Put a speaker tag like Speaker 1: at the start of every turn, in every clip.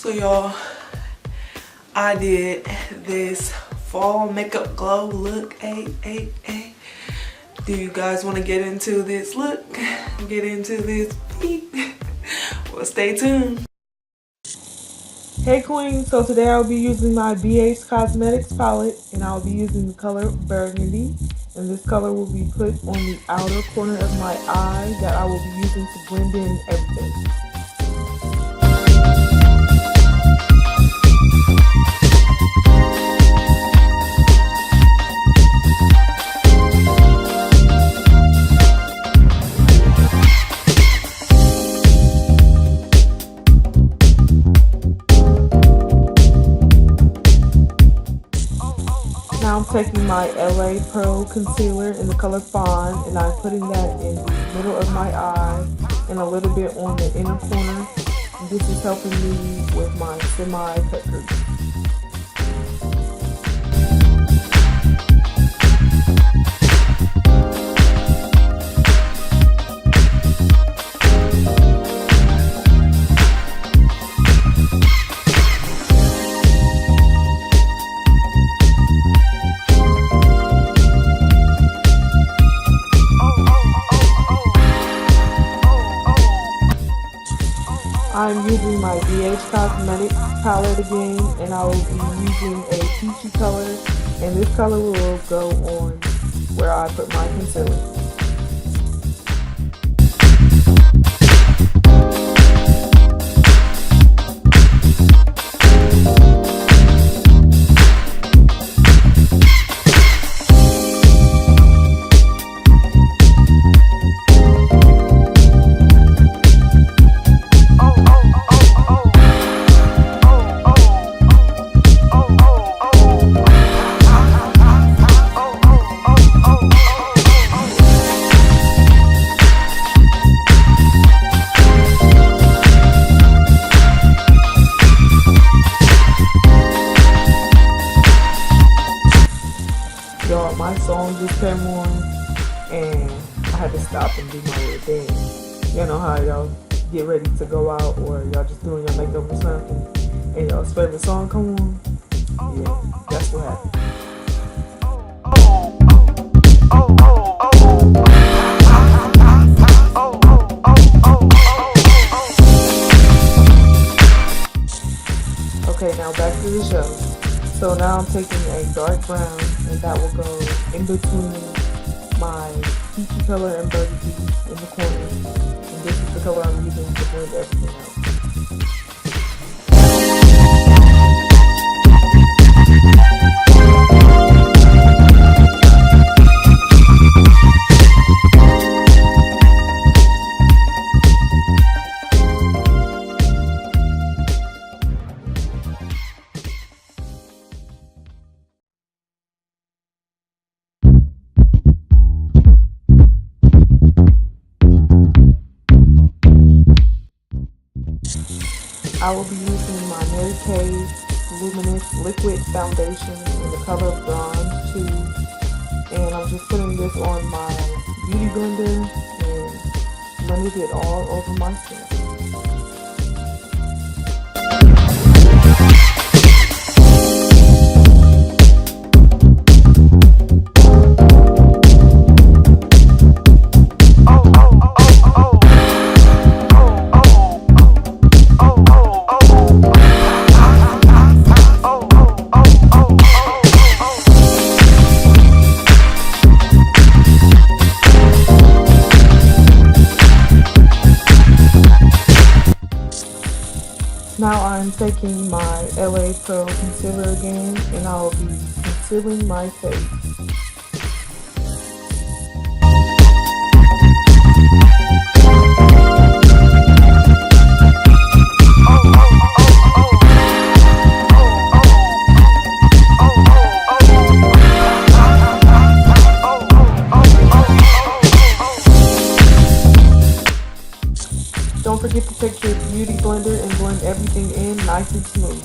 Speaker 1: So y'all, I did this fall makeup glow look. Do you guys want to get into this look? Get into this peek? Well, stay tuned. Hey Queen, so today I'll be using my BH Cosmetics palette, and I'll be using the color Burgundy, and this color will be put on the outer corner of my eye that I will be using to blend in everything. Now I'm taking my LA Pro concealer in the color Fawn, and I'm putting that in the middle of my eye and a little bit on the inner corner. And this is helping me with my semi-cut crease. I'm using my BH Cosmetics palette again, and I will be using a peachy color, and this color will go on where I put my concealer. Y'all, my song just came on and I had to stop and do my little dance. You know how y'all get ready to go out, or y'all just doing your makeup or something, and y'all's favorite song come on? Yeah, that's what happened. Okay, now back to the show. So now I'm taking a dark brown, and that will go in between my peachy color and burgundy in the corner. And this is the color I'm using to blend everything out. I will be using my Mary Kay Luminous Liquid Foundation in the color Bronze 2. And I'm just putting this on my beauty blender and blending it all over my skin. Now I'm taking my LA Pro concealer again, and I will be concealing my face. Don't forget to take your beauty blender and blend everything in nice and smooth.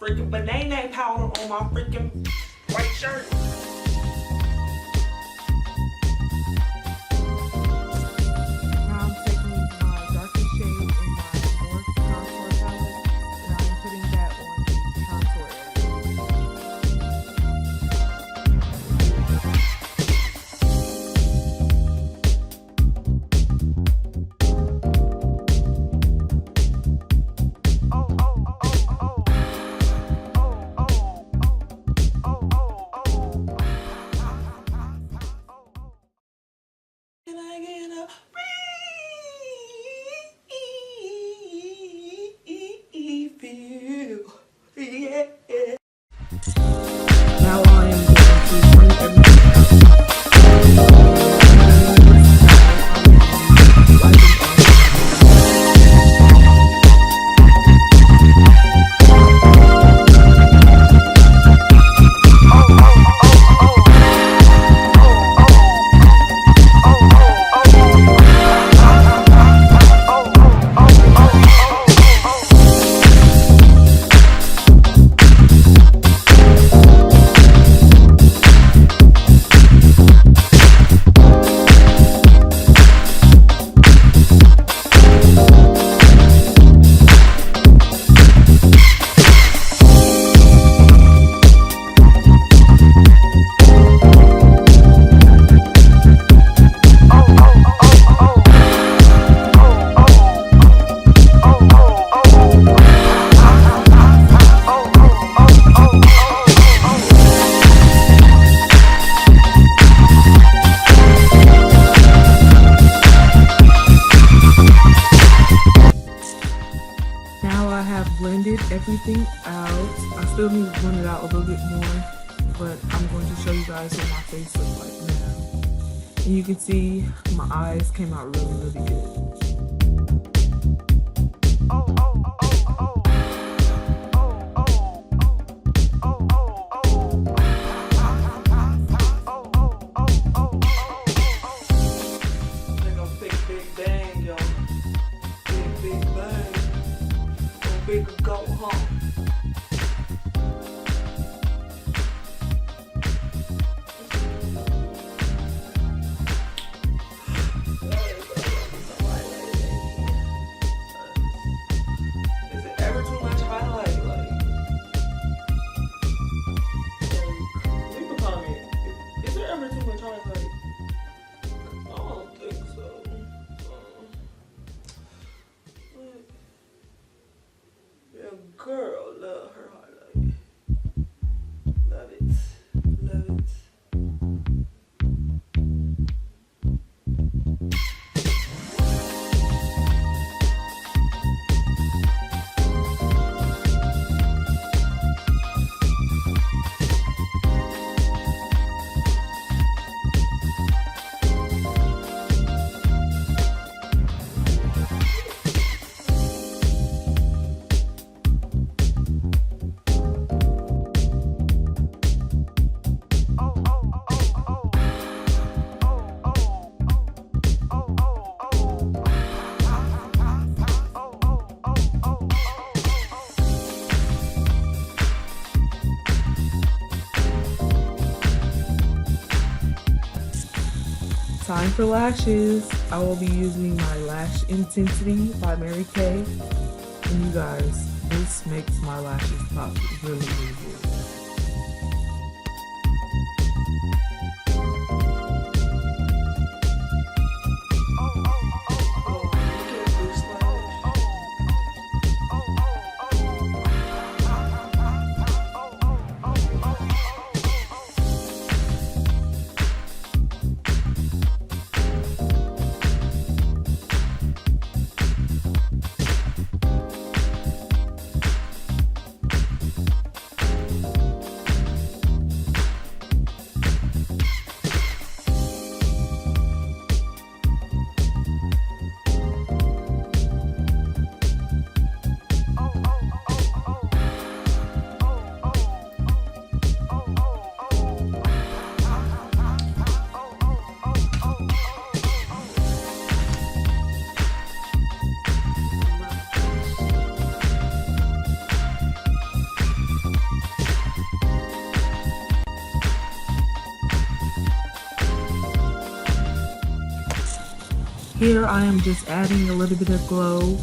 Speaker 1: freaking banana powder on my freaking white shirt. Now I'm taking my darkest shade in my more contour palette, and I'm putting that on the contour Now I am going to bring everything blended everything out. I still need to blend it out a little bit more, but I'm going to show you guys what my face looks like now. And you can see my eyes came out really, really good. Go home. Is it ever too much highlight? Leave a comment. Is there ever too much highlight? I don't think so. Girl, love her highlight. Love it. Love it. Time for lashes. I will be using my Lash Intensity by Mary Kay. And you guys, this makes my lashes pop really, really good. Here I am just adding a little bit of glow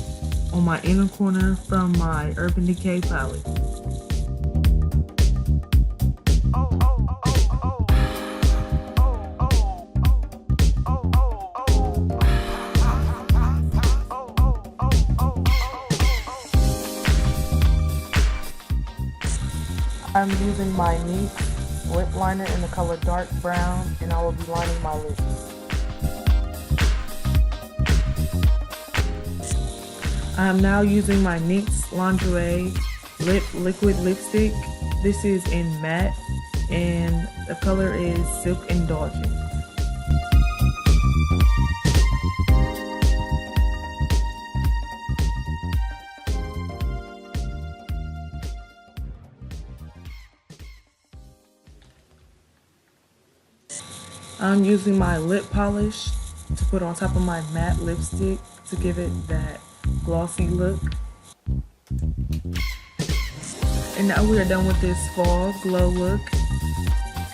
Speaker 1: on my inner corner from my Urban Decay palette. I'm using my NYX lip liner in the color dark brown, and I will be lining my lips. I am now using my NYX Lingerie Lip Liquid Lipstick. This is in matte, and the color is Silk Indulgent. I'm using my lip polish to put on top of my matte lipstick to give it that glossy look. And now we are done with this fall glow look.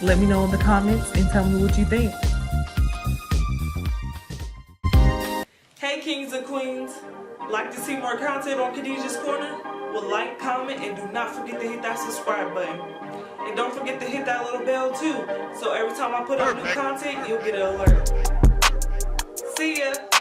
Speaker 1: Let me know in the comments and tell me what you think. Hey kings and queens, like to see more content on Khadijah's Corner? Well, like, comment, and do not forget to hit that subscribe button. And don't forget to hit that little bell too, so every time I put out new content, you'll get an alert. See ya!